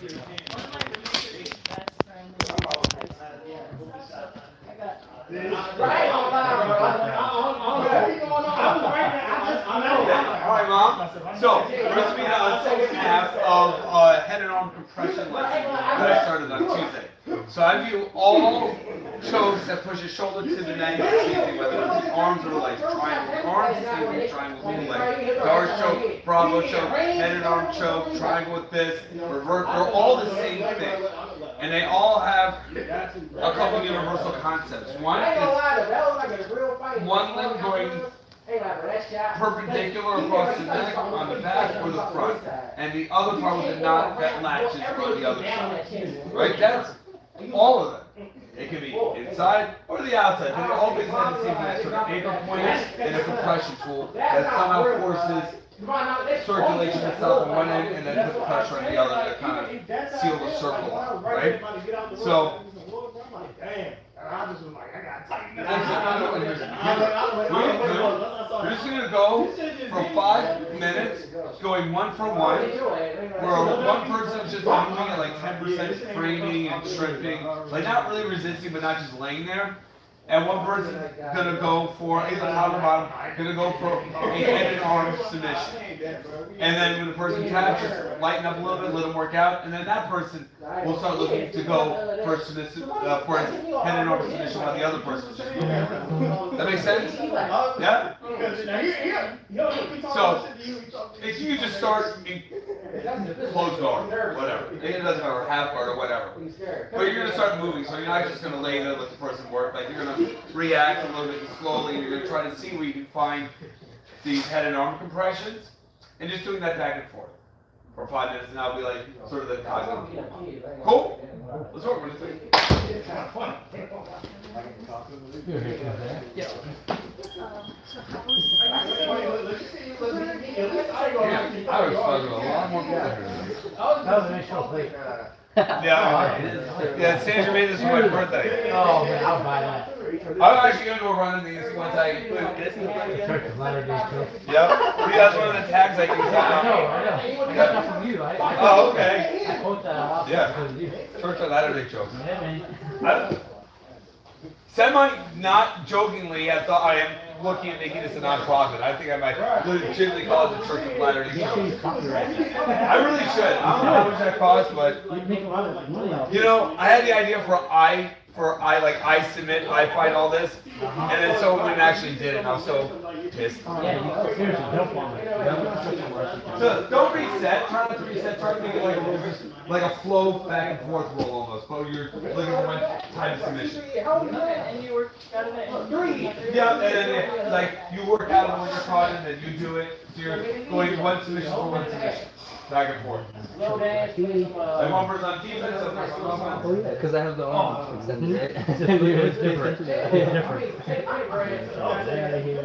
Right on line, bro. Alright, Mom. So, we're going to be the second half of head and arm compression lesson that I started on Tuesday. So I view all chokes that push your shoulder to the neck, same thing, whether it's arms or legs. Triangle arms, same thing, triangle with the legs. Doris choke, Bravo choke, head and arm choke, triangle with this, revert, they're all the same thing. And they all have a couple universal concepts. One is one limb going perpendicular across the neck, on the back, or the front. And the other part with the knot that latches on the other side. Right? That's all of them. It can be inside or the outside. They all basically have the same sort of anchor point and a compression tool that somehow forces circulation itself on one end and then puts pressure on the other to kind of seal the circle up, right? So, we're just going to go for 5 minutes, going one for one, where one person is just moving at like 10% framing and shrimping, like not really resisting, but not just laying there. And one person is going to go for, either top or bottom, going to go for a head and arm submission. And then when the person taps, just lighten up a little bit, let them work out, and then that person will start looking to go for his head and arm submission while the other person is just moving around. That makes sense? Yeah? So, if you just start in closed guard, whatever. It doesn't matter, half guard or whatever. But you're going to start moving, so you're not just going to lay there and let the person work. Like, you're going to react a little bit slowly, and you're going to try to see where you can find these head and arm compressions, and just doing that back and forth for 5 minutes, and that'll be like sort of the cognitive. Cool? Let's work with it. Yeah. I was talking a lot more better. That was an initial thing. Yeah, Sandra made this for my birthday. Oh man, I'll buy that. I'm actually going to go running these once I Church of Latter-day Saints. Yep. See, that's one of the tags I can I sign know, on. I know. I got that from you. Oh, okay. I quote that off Yeah. because of you. Church of Latter-day jokes. Yeah, man. Not jokingly, I am looking at making this a non-profit. I think I might legitimately call it the Church of Latter-day You should Jokes. copyright that. I really should. I don't know how much that costs, but You'd make a lot of money off you know, I had the idea for I submit, I find all this, and then someone went and actually did it, and I was so pissed. Yeah, you seriously don't want it. So don't reset, try not to reset, try to make it like a flow back and forth roll almost, but you're looking for one time submission. And you work out of it. Yeah, and then like you work out when you're caught and then you do it, so you're going one submission for one submission. Back and forth. Like one person on defense, other person on offense. Oh yeah, because I have the arm extended, right? It's different. It's different. Oh, there, here.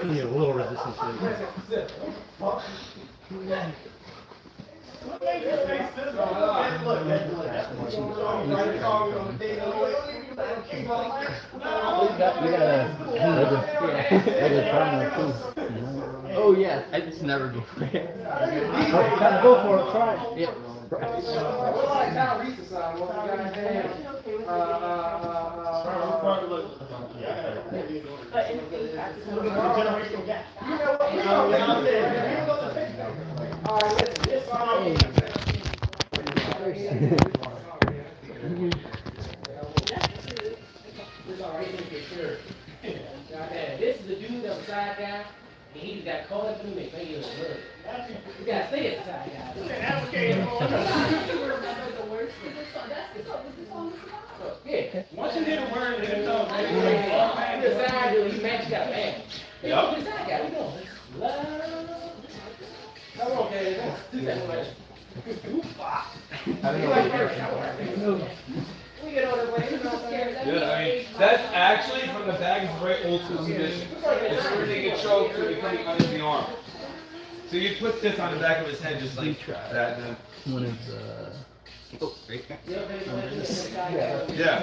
You need a little resistance to it. Oh yeah, I just never go for it. Go for it, try it. Yeah. This is the dude that was side down, and he just got caught up in the mix. You gotta stay at the side down. Yeah, once you hit a word, it's all right. The side dude, he matched up, man. Yep. The side guy, we doing love. Come on, man. Do that one. Good, I mean, that's actually from the bag is a very old school submission. It's everything it chokes to becoming under the arm. So you put this on the back of his head just like that, and then When it's oh, right. yeah.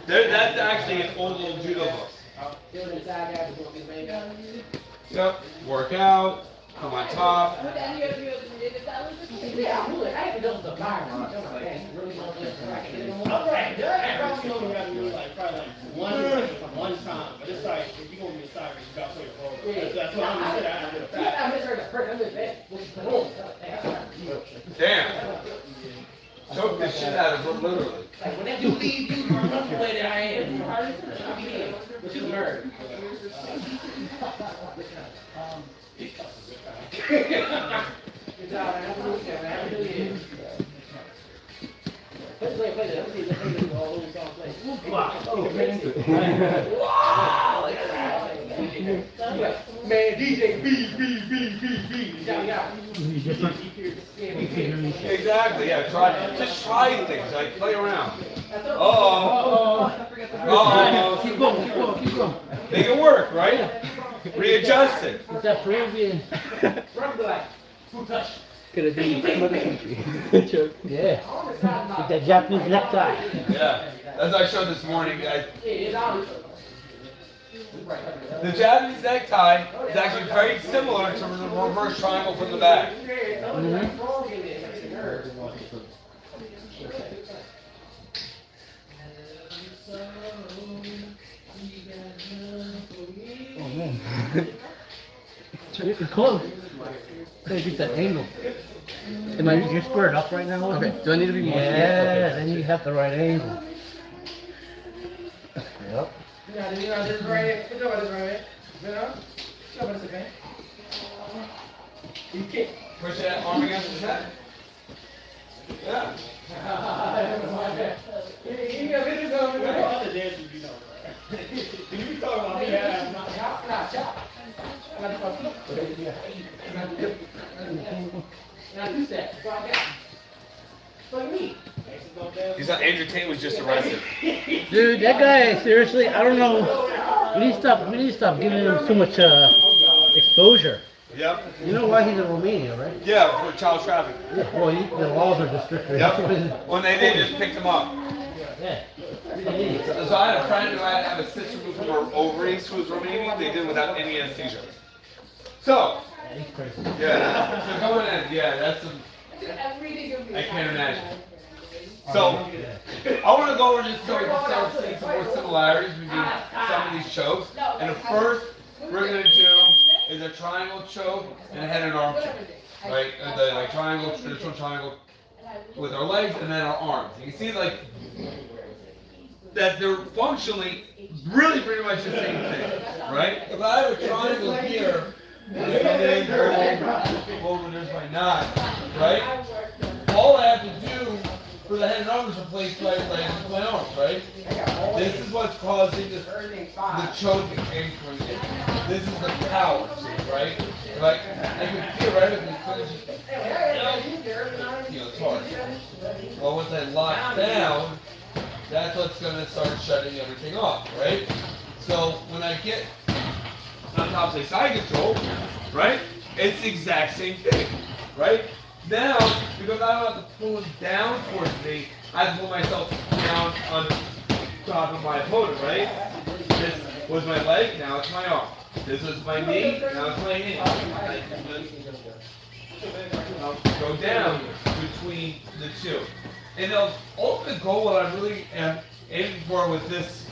That's actually an old judo book. Yep, work out, come on top. Yeah, I would. I had to go to the bar. Really don't get it. I can get it on one. Okay, that probably only got to do like probably like one time, but it's like if you gonna be a soccer, you got to play the ball. That's what I'm gonna say. I did a fact. I misheard the first. I missed that. Damn. Choke the shit out of her, literally. Like when that dude leaves, you know the way that I am. I'll be here. But you nerd. Good job, man. Have a good weekend, man. Have a good year. Play that. Let's see. Let's play this all over song play. Wow. Man, DJ B. Yeah. Exactly, yeah, just try things, like play around. Keep going. Make it work, right? Readjust it. It's that Peruvian. Could have been some other country. Choke. Yeah. With that Japanese necktie. Yeah, as I showed this morning, the Japanese necktie is actually very similar to the reverse triangle from the back. Oh man. You're close. Gotta get that angle. Am I you're squared up right now? Okay, do I need to be more? Yeah, then you have the right angle. Yep. Push that arm against his head. Yeah. Other dances, you know, right? You talking about me? He's not, Andrew Tate was just arrested. Dude, that guy, seriously, I don't know. We need to stop giving him so much exposure. Yep. You know why he's in Romania, right? Yeah, for child trafficking. Yeah, well, the laws are just stricter. Yep. When they just picked him up. Yeah. So I had a friend who had to have a cyst removed from her ovaries who was Romanian. They did it without any anesthesia. So, He's crazy. yeah. So going in, yeah, that's some, I can't imagine. So, I want to go over just so we can start seeing some more similarities between some of these chokes. And the first we're going to do is a triangle choke and a head and arm choke. Right? The like triangle, traditional triangle with our legs and then our arms. You can see like that they're functionally really pretty much the same thing. Right? If I have a triangle here, and then go over, there's my knot. Right? All I have to do for the head and arms is replace my legs with my arms, right? This is what's causing the choking anchoring. This is the power, right? Like, I can theoretically finish it. You know, it's hard. Well, once I lock down, that's what's going to start shutting everything off, right? So, when I get on top of the side control, right? It's the exact same thing, right? Now, because I don't have to pull it down towards me, I have to pull myself down on top of my opponent, right? This was my leg, now it's my arm. This was my knee, now it's my hand. I'll go down between the two. And the ultimate goal, what I really am aiming for with this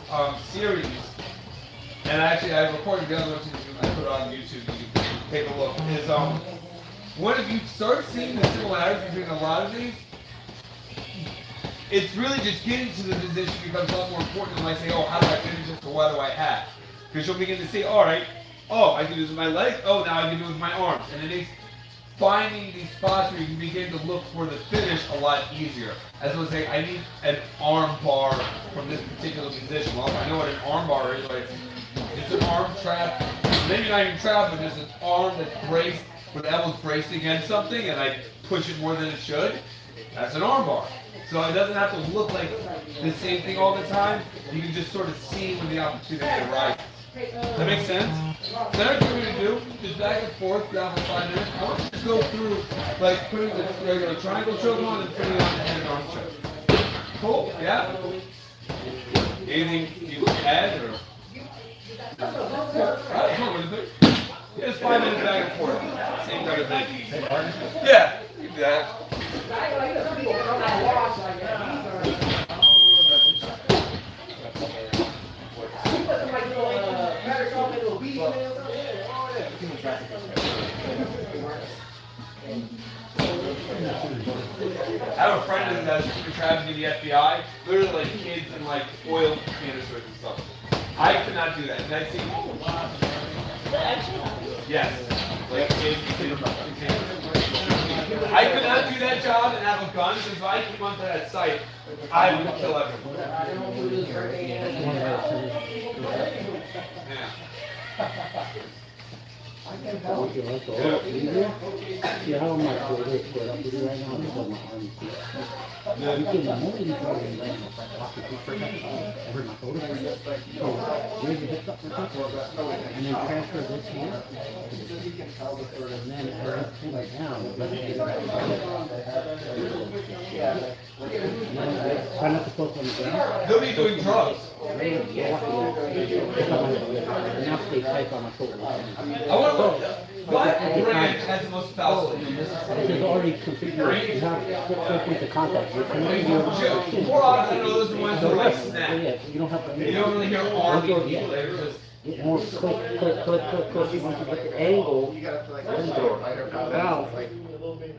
series, and actually I recorded the other one too, I put it on YouTube, you can take a look, is when if you start seeing the similarities between a lot of these, it's really just getting to the position becomes a lot more important than like say, oh, how do I finish this or what do I have? Because you'll begin to see, all right, oh, I can do this with my legs, oh, now I can do it with my arms. And then it's finding these spots where you can begin to look for the finish a lot easier. As I was saying, I need an arm bar from this particular position. Well, if I know what an arm bar is, like, it's an arm trap, maybe not even trap, but just an arm that's braced, where the elbow's braced against something and I push it more than it should, that's an arm bar. So it doesn't have to look like the same thing all the time. You can just sort of see when the opportunity arises. Does that make sense? So that's what we're going to do, just back and forth down for 5 minutes. I want you to just go through, like putting the regular triangle choke on and putting on the head and arm choke. Cool, yeah? Anything you add or? Alright, come on, Just 5 minutes back and forth. Same type of thing. Yeah, you can do that. I have a friend that does human trafficking in the FBI. Literally like kids in like oil canisters and stuff. I could not do that. And I see. Yes. Like kids. I could not do that job and have a gun, because if I came onto that site, I would kill everyone. Yeah. Would you like to order easier? See how my shoulder is squared up with you right now because my arm is deep. You can only do probably like off your feet for a second, over my shoulder. So raise your hips up for a second, and then transfer this here. And then pull it down. Let it get back. Try not to focus on the ground. They'll be doing drugs. Now stay tight on my shoulder. I want to look. What brand has the most thousand? This is already configured. You have 4 points of contact. You can only do More often than those ones that are like yeah, snap. you don't have to. You don't really hear army people. They're just. Get more click. Once you get the angle, then go. Now,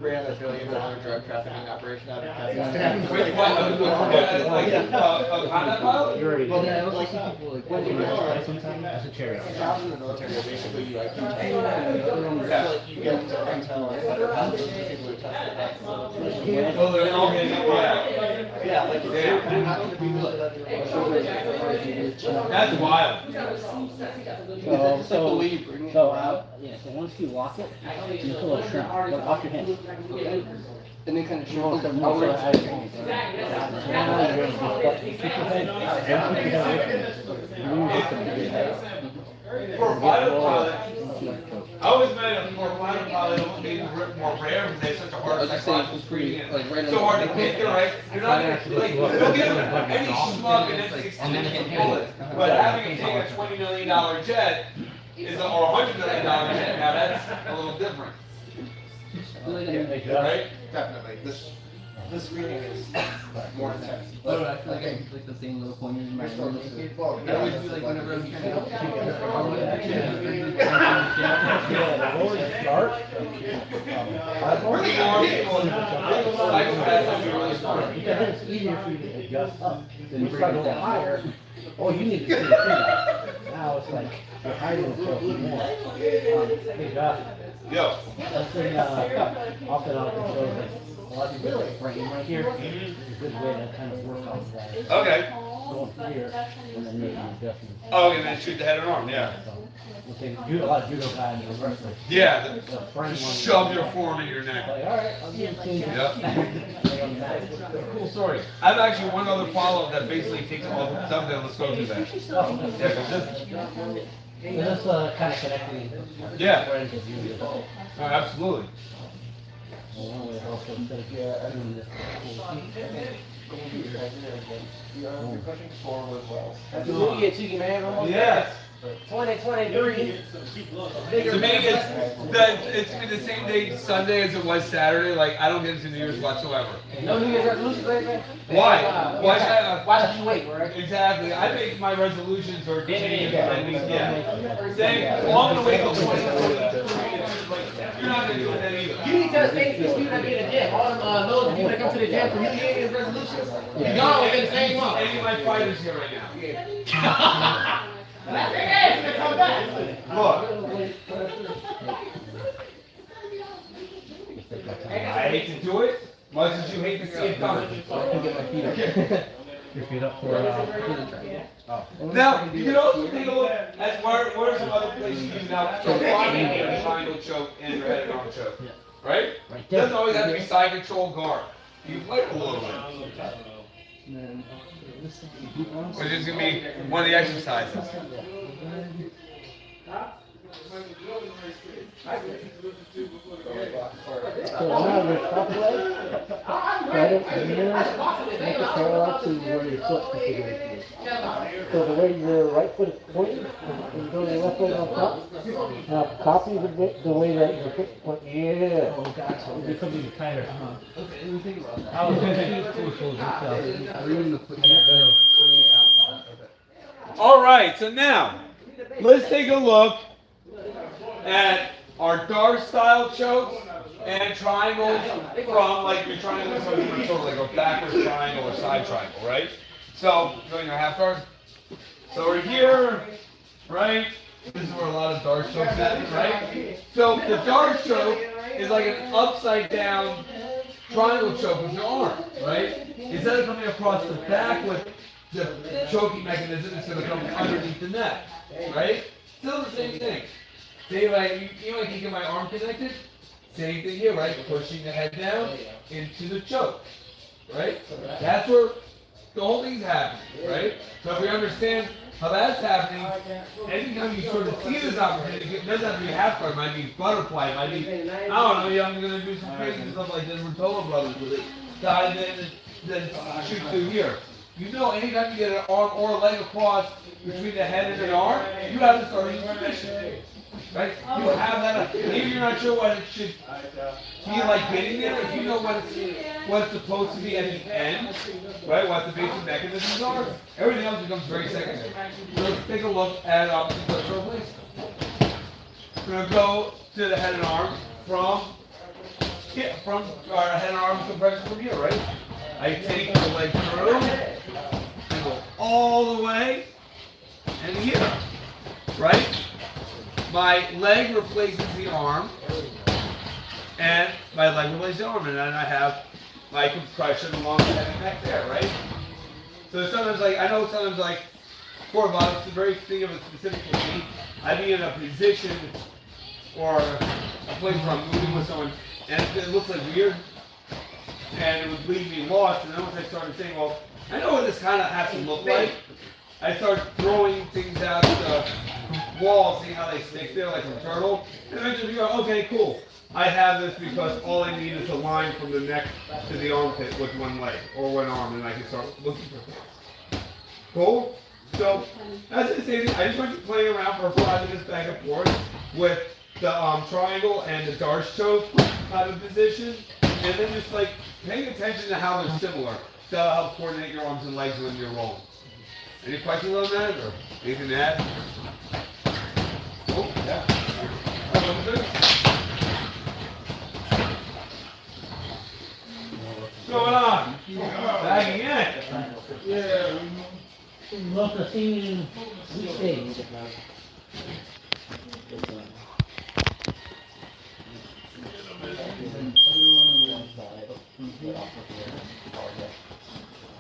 Ran a $1 billion drug trafficking operation out of Kazakhstan. Wait, what? Like a combat pilot? you're already. Well, then I also see people like when you try Sometimes that's a cherry. jobs in the military are basically you like you get to intel and better methods to people to test the facts. Well, they're all getting yeah. Yeah, like Damn. not gonna be good. That's wild. So once you lock it, you pull a shrimp, but off your hands. And then kind of No, show no, so I- Now you're ready to start. Keep your head out. Don't keep your head open. For a fighter pilot, I always imagine for a fighter pilot, it would be more rare because they have such a hard psychological screening and so hard to get there, right? You're not like, you'll get any schmuck and F-16 bullet, but having to take a $20 million jet is or $100 million jet, now that's a little different, right? Definitely. This screening is more intense. Oh, I feel like I like the same little pointers in my room. I always feel like whenever I'm trying The lower you start, We're the more people, psychopaths are really smart. because then it's easier for you to adjust up. Then you start a little higher. Oh, you need to see the tree. Now it's like you're hiding yourself more. Hey, Josh. Yo, That's thing, often shows that a lot of people have a frame right here. It's a good way to kind of work on that. okay. Go up here and then make an adjustment. Oh, and then shoot the head and arm, yeah. So, we'll take a lot of judo guys and wrestlers. Yeah, The frame just one- shove your form in your neck. Like, all right, I'll give it to you. Lay on the mat. Cool story. I have actually one other follow-up that basically takes all the stuff that let's go through that. Yeah, 'cause this, This kind of connecting. Yeah. Friends of you. oh, absolutely. One way also instead of doing this. We'll get to you, man. Almost Yes. 2023. To me, it's been the same day Sunday as it was Saturday. Like I don't get into New Year's whatsoever. No New Year's resolutions, man. Why? Why should I? Why should you wait, right? Exactly. I make my resolutions or change yeah. Saying, well, I'm gonna wait till 2023. You're not gonna do it then either. You need to tell the same people that be in the gym. All them those people that come to the gym for New Year's resolutions. You gone within the same month. Any of my fighters here right now. That's their ass to come back. Look, I hate to do it, much as you hate to see it done. Your feet up for, Now, you can also take a look at where are some other places you can now choke triangle choke and your head and arm choke. Right? right It there. doesn't always have to be side control guard. You can play a little bit. Which is gonna be one of the exercises. So now your top leg. set it in there, make it parallel to where your foot configuration is. So the way your right foot is pointing, and you go to your left leg on top, now copy the way that your foot point, yeah. Oh, gotcha. It becomes even tighter. Okay, let me think about that. I was confused too, so details. I really want to put that better. Bring it out. Okay. All right, so now let's take a look at our dart style chokes and triangles from like your triangles, so you sort of like a backwards triangle or side triangle, right? So doing your half dart. So we're here, right? This is where a lot of dart chokes happen, right? So the dart choke is like an upside down triangle choke with your arm, right? Instead of coming across the back with the choking mechanism, it's going to come underneath the neck, right? Still the same thing. See, like, you know, I can get my arm connected? Same thing here, right? Pushing the head down into the choke, right? That's where the whole thing's happening, right? So if we understand how that's happening, anytime you sort of see this opportunity, it doesn't have to be half guard, it might be butterfly, it might be, I don't know, yeah, I'm going to do some crazy stuff like this. We're Total Brothers with it. Dive in and then shoot through here. You know, anytime you get an arm or a leg across between the head and an arm, you have to start using submission. Right? You have that. Maybe you're not sure what it should be like getting there. If you know what it's supposed to be at the end, right? What the basic mechanisms are, everything else becomes very secondary. So let's take a look at the control, please. We're gonna go to the head and arm from our head and arm compression from here, right? I take the leg through and go all the way and here, right? My leg replaces the arm, and my leg replaces the arm, and then I have my compression along the head and neck there, right? So sometimes, like, I know sometimes, like, for a lot, very think of it specifically me, I'd be in a position or a place where I'm moving with someone, and it looks like weird, and it would leave me lost, and then once I started saying, well, I know what this kind of has to look like, I start throwing things out the wall, seeing how they stick there like a turtle, and eventually you go, okay, cool. I have this because all I need is a line from the neck to the armpit with one leg or one arm, and I can start looking for things. Cool? So that's the same thing. I just want you playing around for 5 minutes back and forth with the triangle and the dart choke type of position, and then just like paying attention to how they're similar to help coordinate your arms and legs when you're rolling. Any questions on that, or anything to add? Oh, yeah. What's going on? Back again. Yeah. Lots of singing weekdays.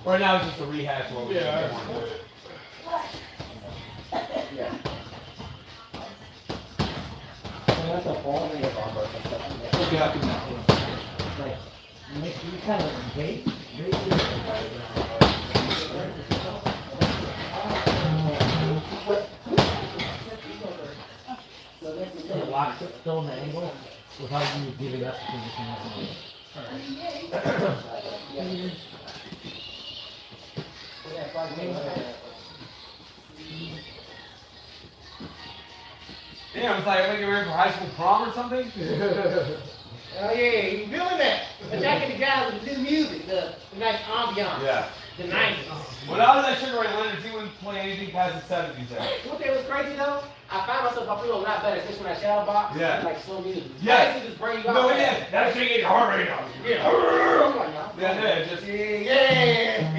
Right now it's just a rehash of what we did. That's a ball. Yeah. Like, you kind of bait. It locks it still in the angle without you giving up the position. Yeah, it's like you're ready for high school prom or something. Oh yeah, you feeling that? Attacking the guys with the new music, the nice ambiance. Yeah. The 90s. When I was at Sugar Ray Leonard, he wouldn't play anything past the 70s there. What that was crazy though? I found myself I feel a lot better just when I shadow box. Yeah. Like slow music. Yeah. I just bring you out. No, yeah. That's taking your heart rate up. Yeah. Yeah, just. Yeah.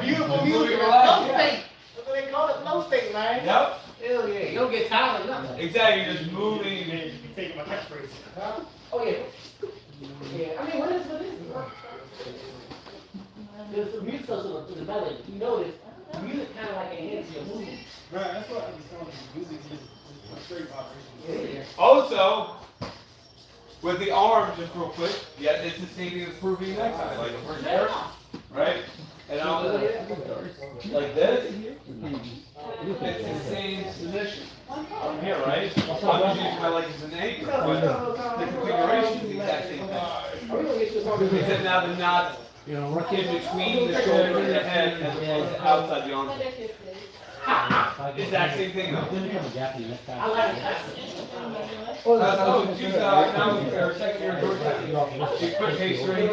Beautiful music. Moving Flow relaxed, yeah. state. That's what they call it, flow state, man. Yep. Hell yeah. You don't get tired of nothing. Exactly. You're just moving. You taking my catchphrase. Huh? Oh yeah. Yeah. I mean, what is There's some music stuff to the melody. You notice, music kind of like enhances your movement. Right, that's what I was telling you. Music is a straight vibration. Yeah. Also, with the arm, just real quick, yeah, it's the same thing as proving next time. Like the first here, right? And I'll like this. It's the same position. From here, right? I'm just using my legs as an anchor, but the configuration is the exact same thing. He said now the knots You know, we're in between the shoulder and the head as opposed to outside the arm. Exact same thing though. I like that. She's now in her second year in Georgia. She quit pastry.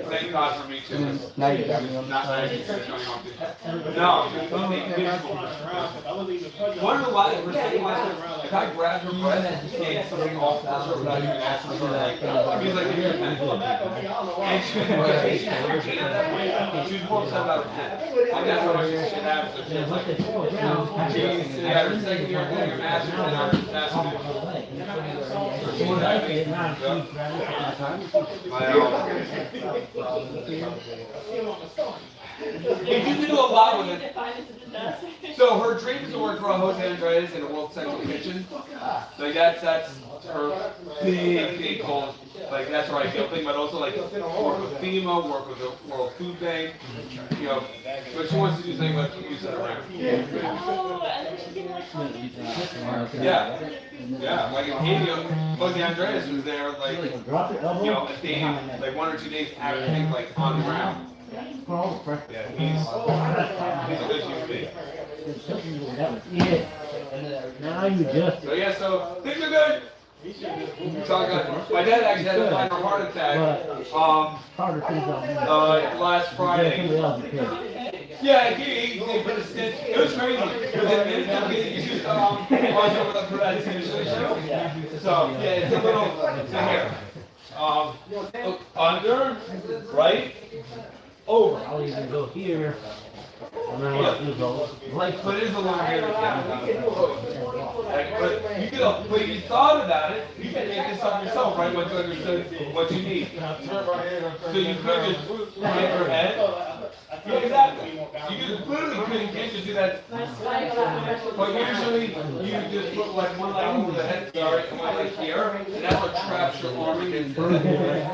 Thank God for me too. Now you got me on Not that nice. side. No, one of the last, we're saying last, the guy grabbed her breast and something off her without even asking her. Like, he's like, "You're a man." And she was more upset about her head. I guess what she should have. So she was like, she's yeah, her second year doing her master's and her master's. We do do a lot with it. So her dream is to work for Jose Andres in a World Central Kitchen. Like that's her big goal. Like that's her ideal thing, but also like work with FEMA, work with the World Food Bank. You know, but she wants to do something like use it around. Yeah. Yeah, like in Haiti, Jose Andres was there like you know, a day, like 1 or 2 days after things like on the ground. Yeah, he's a good human being. Yeah. Now you just. So yeah, so things are good. So my dad actually had a minor heart attack last Friday. Yeah, he put a stent. It was crazy. Within minutes of getting used also for that situation. So yeah, it's a little so here. Under, right, over. I'll even go here. And then I'll do those. Like, but it is a little weird. But you could, but you thought about it, you can make this up yourself, right? Once you understood what you need. So you could just hit your head. Yeah, exactly. You could literally can't just do that. But usually you just put like one leg over the head, sorry, and one leg here, and that's what traps your arm against the head.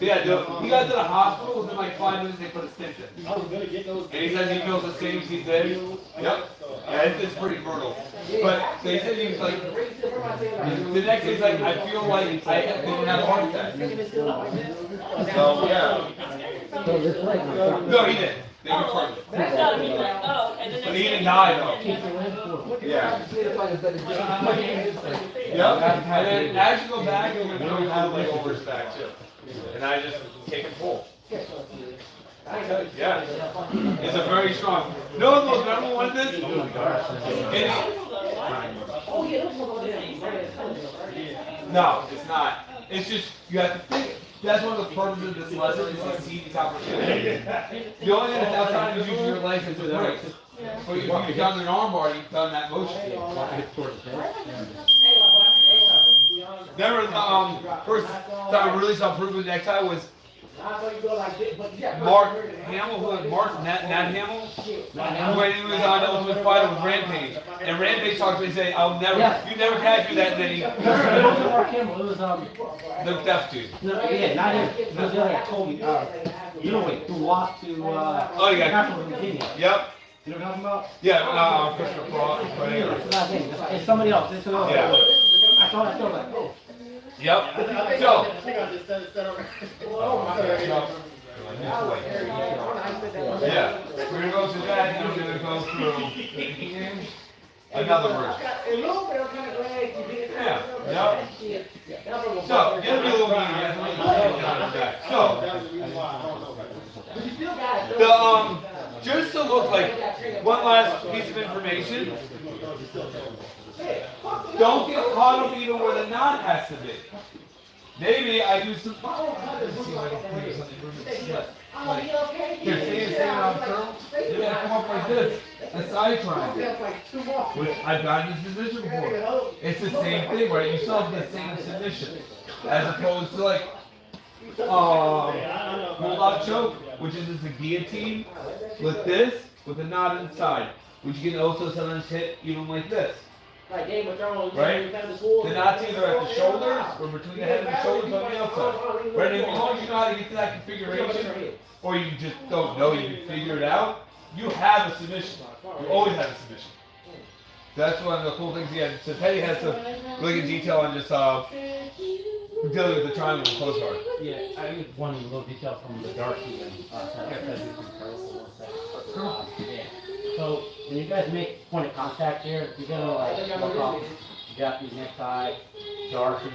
Yeah, dude, he got to the hospital within like 5 minutes. They put a stent in. And he says he feels the same as he did. Yep. Yeah, it's pretty brutal. But they said he was like, the next day he's like, I feel like I didn't have a heart attack. So yeah. No, he did. They confirmed it. But he didn't die though. Yeah. Yep. And then as you go back, you're gonna throw your leg over his back too. And I just take and pull. Yeah. It's a very strong. No one most memorable one this. No, it's not. It's just you have to think. That's one of the purposes of this lesson is to see these opportunities. The only thing that's outside is using your legs as a brace. But if you've done an arm bar, you've done that motion. Remember, first time I really saw proof of necktie was Mark Hamill, Nat Hamill, when he was on Ultimate Fighter with Rampage. And Rampage talked to me and said, you never can do that, and then he... It wasn't Mark Hamill, it was, the deaf dude. no, yeah, not him. It was the other guy told me, you know, wait, who walked to, oh, yeah. National Virginia. Yep. You know what I'm talking about? Yeah, Christopher Cross. It's not him, it's somebody else. It's somebody else. Yeah. I thought like, oh. Yep. So. Yeah. We're gonna go through that, and we're gonna go through another version. Yeah. Yep. So, get me a little bit. So, just to look like one last piece of information. Don't get caught up even where the knot has to be. Maybe I do some. Here, say on curl. You're gonna come up like this. A side triangle. Which I've gotten this position before. It's the same thing, right? You still have the same submission. As opposed to like pull out choke, which is just a guillotine with this, with the knot inside. Which you can also sometimes hit even like this. Like Game of Thrones, right? The knot's either at the shoulders or between the head and the shoulders on the outside. Right? And as long as you know how to get to that configuration, or you just don't know, you can figure it out, you have a submission. You always have a submission. That's one of the cool things he had. So Teddy has some really good detail on just dealing with the triangle and close guard. Yeah, I need one little detail from the Darcy and yeah. So when you guys make point of contact here, you're gonna like look off Japanese necktie, Darcy,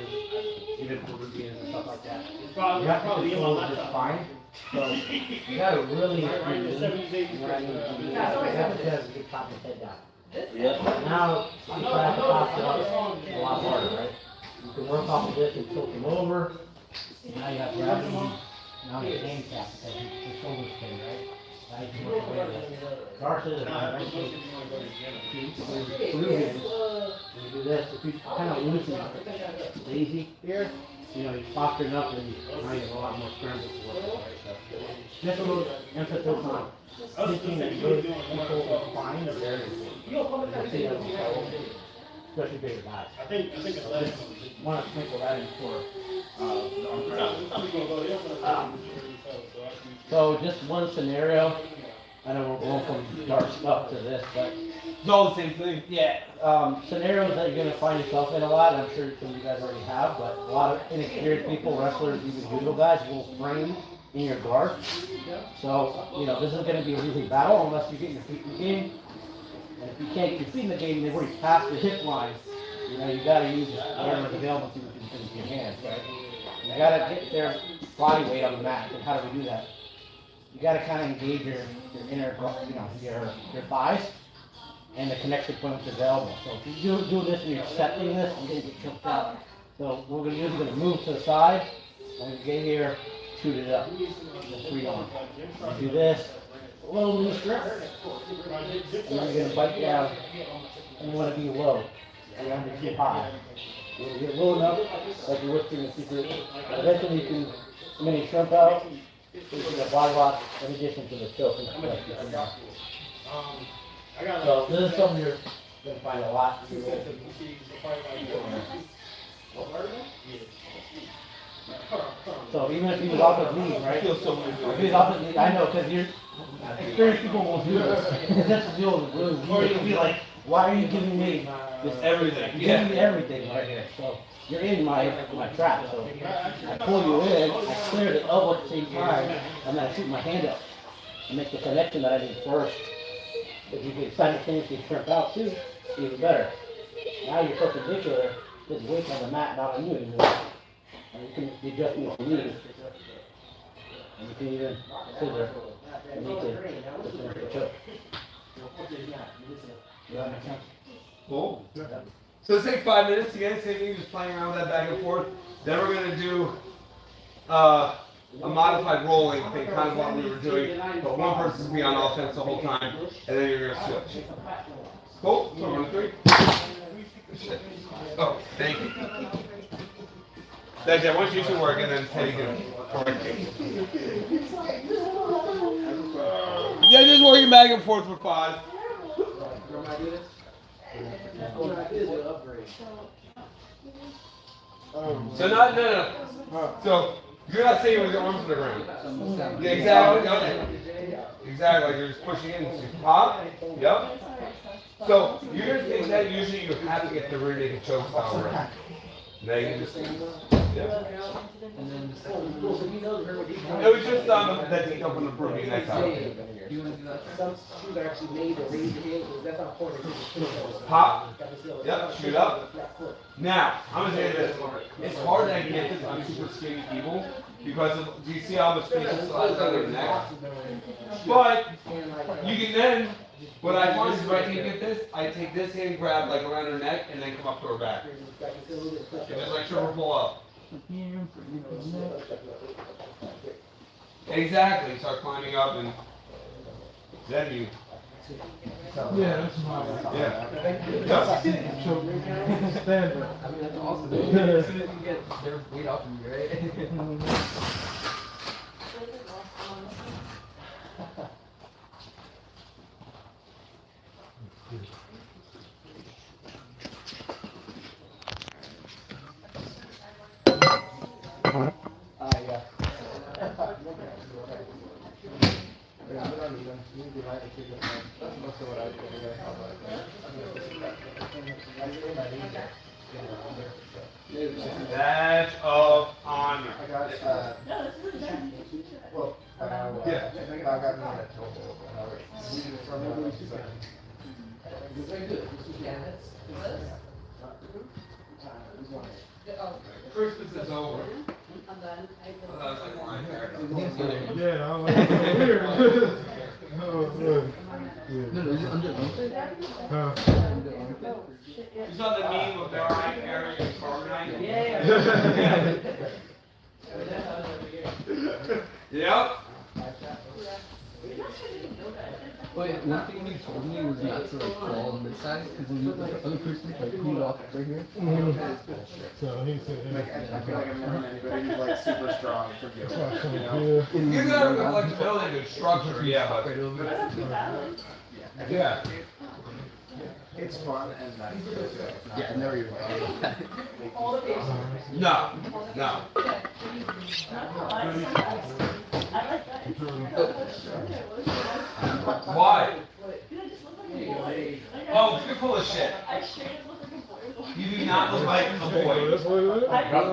even Peruvians and stuff like that. You have to control this spine. So you gotta really, you know what I mean? You have to just get top of the head down. Now you try to pop it up a lot harder, right? You can work off of this and tilt him over. Now you have gravity. Now you handicap because your shoulders spin, right? Now you can work away with it. Darcy is eventually Peruvian. When you do this, if you kind of loosen it, lazy here, you know, you're posturing up and now you have a lot more scramble to work with, right? So just a little emphasis on stitching and really control the spine is very important. You see that especially bigger guys. I think it's last one. Want to sprinkle that in for the arm. So just one scenario. I know we're going from dark stuff to this, but It's all the same thing. yeah, scenarios that you're gonna find yourself in a lot. I'm sure some of you guys already have, but a lot of inexperienced people, wrestlers, even judo guys, will frame in your guard. So you know this is gonna be a losing battle unless you get your feet in the game. And if you can't get your feet in the game, they've already passed the hip line. You know, you gotta use whatever's available to you with your hands, right? You gotta get their body weight on the mat. And how do we do that? You gotta kind of engage your inner, you know, your thighs and the connection point with your elbow. So if you do this and you're accepting this, you're gonna get choked out. So what we're gonna do is we're gonna move to the side. When you get here, shoot it up. Just free on. You do this. A little knee strip, and then you're gonna bite down, and you want to be low. You want to be too high. You want to get low enough, like you're whispering a secret. Eventually you can mini shrimp out, so you can get a body lock in addition to the choke and stuff. So this is something you're gonna find a lot. So even if he was off his knees, right? If he's off his knees, I know, because you're experienced people will do this. That's the deal with the blues. You'll be like, why are you giving me this Everything. You're giving me everything right here. So you're in my trap. So I pull you in, I clear the elbow at the same time, and then I shoot my hand up and make the connection that I did first. If you can simultaneously shrimp out too, even better. Now you're perpendicular, there's weight on the mat, not on you anymore. And you can adjust your knees. And you can even scissor and make it to finish the choke. Does that make sense? Cool. So let's take 5 minutes again, same thing, just playing around with that back and forth. Then we're gonna do a modified rolling thing, kind of what we were doing, but one person's gonna be on offense the whole time, and then you're gonna switch. Cool. So 1, 2, 3. Oh, thank you. That's it. Once you two work, and then Teddy can correct you. Yeah, just working back and forth for 5. So no. So you're not staying with your arms on the ground. Yeah, exactly. Okay. Exactly. Like you're just pushing in. Pop. Yep. So you're gonna take that. Usually you have to get the rear naked choke style right. Now you can just. Yeah. And then the second It was just that detail from the Peruvian next time. do you want to do that? Some shoes are actually made to raise your head, that's how important it is. Pop. Yep. Shoot up. Now I'm gonna say this. It's hard to get this on super skinny people because do you see how much space is still out of their neck? But you can then. What I find is if I can get this, I take this hand grab like around her neck and then come up to her back. And just like triple pull up. Exactly. Start climbing up and then you. Yeah, that's my Yeah. I mean, that's awesome. As soon as you get their weight off of you, right? Yeah. badge of honor. I got, well, Yeah. I got none at all. Very good. Christmas is over. I was like, why? Yeah, I'm like, weird. Oh, good. No, is it under Huh? You saw the meme of their eye area and carbonite? Yep. Wait, one thing you told me was not to like fall on this side, because when you the other person like peed off right here. So he said, I feel like I've never met anybody who's like super strong for you. You know? You gotta have flexibility to structure, yeah, but. Right over. Yeah. It's fun and nice. Yeah, I never even thought about that. No, no. Why? Oh, you're full of shit. You do not look like a boy. That's what it is.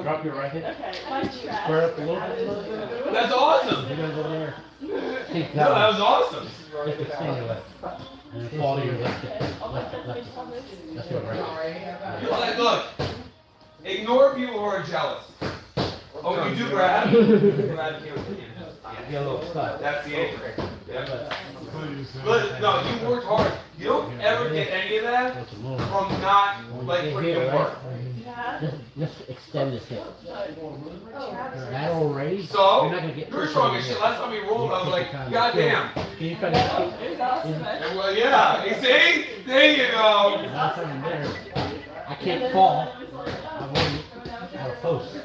Drop your right hand. Okay, my trash. Square up a little bit. That's awesome. You guys over there. Take No, that that was awesome. one. Just extend your left. And then fall to your left. Left. That's your right. Like, look, ignore people who are jealous. Oh, you do grab? Grab here with your hand. Get a little stuck. That's the anchor. Yeah. But no, you worked hard. You don't ever get any of that Just a little. from not like putting in work. Just extend this hip. Lateral raise. So, You're not gonna get you're strong as shit. Last time we rolled, I was like, goddamn. Can you try to skip? And well, yeah, you see? There you go. Last time I'm there, I can't fall. I'm on a post.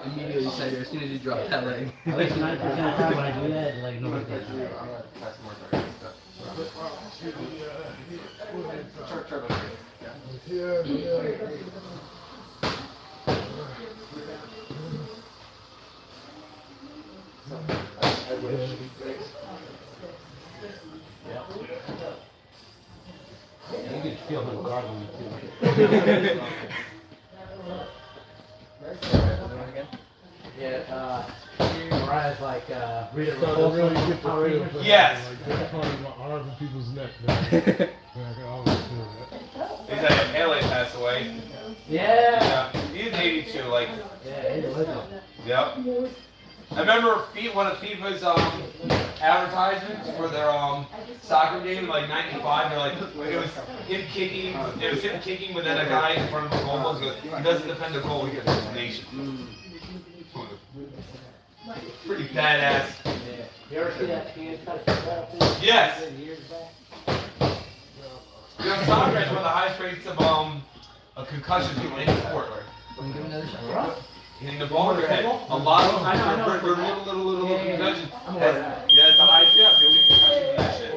Immediately said as soon as you drop that leg. At least 90% of the time when I do that, like nobody does I'm it. gonna test more dirty stuff. I wish. You can feel him guarding me too. Yeah, Mariah's like, read it So to really get the Power feel Rangers. for Yes. Like, part of my arms and people's neck. Man. Yeah, I can always feel that. Is that Haley passed away? Yeah. Yeah. He's 82, like, Yeah, he's a legend. yep. I remember one of FIFA's advertisements for their soccer game in like '95. They're like, it was him kicking, but then a guy in front of the goal goes, he doesn't defend the goal, he gets his nation. Pretty badass. You ever see that kid cut a ball thing? Yes. Years back? You know, soccer is one of the highest rates of concussions in any sport. Hitting the ball in your head. A lot of times they're little concussions. Yeah, it's the highest. Yeah, the only concussion in that shit.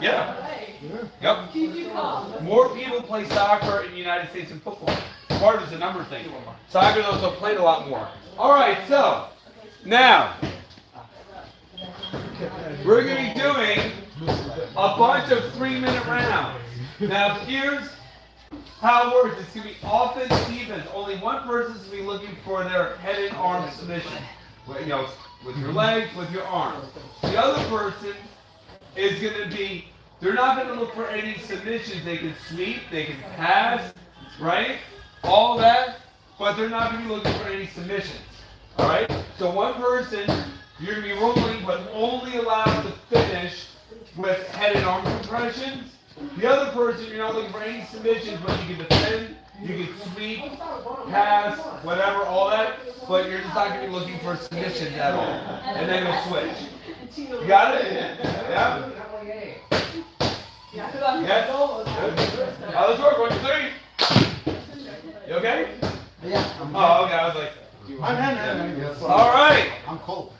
Yeah. Yep. More people play soccer in the United States than football. Part of it's a number thing. Soccer's also played a lot more. All right, so now we're going to be doing a bunch of 3-minute rounds. Now here's how it works. It's going to be offense, defense. Only one person's going to be looking for their head and arm submission. You know, with your legs, with your arms. The other person is going to be, they're not going to look for any submissions. They can sweep, they can pass, right? All that, but they're not going to be looking for any submissions. All right? So one person, you're going to be rolling, but only allowed to finish with head and arm compressions. The other person, you're not looking for any submissions, but you can defend, you can sweep, pass, whatever, all that, but you're just not going to be looking for submissions at all. And then you'll switch. You got it? Yeah? Yes? How does it work? 1, 2, 3. You okay? Yeah. Oh, okay. I was like, I'm all right. I'm cold.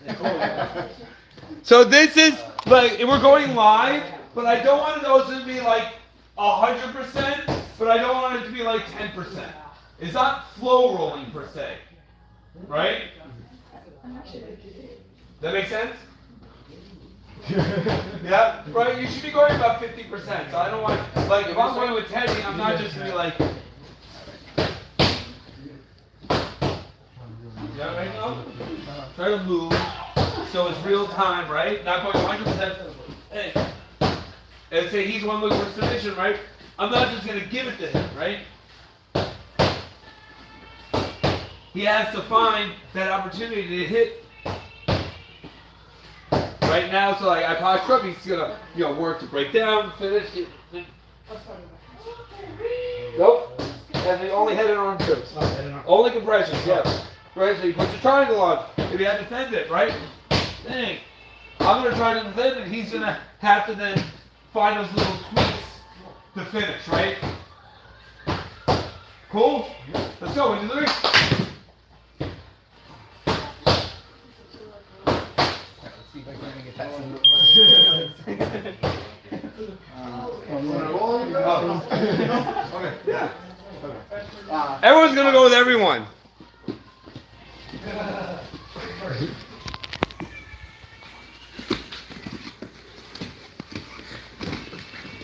So this is like we're going live, but I don't want those to be like 100%, but I don't want it to be like 10%. It's not flow rolling per se, right? That make sense? Yeah, right. You should be going about 50%. So I don't want like if I'm going with Teddy, I'm not just gonna be like. Yeah, right now? Try to move so it's real time, right? Not going 100%. Hey. And say he's one looking for submission, right? I'm not just going to give it to him, right? He has to find that opportunity to hit. Right now, so like I posture up, he's going to, work to break down, finish. Nope. And the only head and arm trips. Only compressions, yes. Right, so you put your triangle on. If you had to defend it, right? Dang. I'm going to try to defend it. He's going to have to then find those little tweaks to finish, right? Cool? Let's go. 1, 2, 3. Let's see if I can get that. Okay. Yeah. Everyone's going to go with everyone.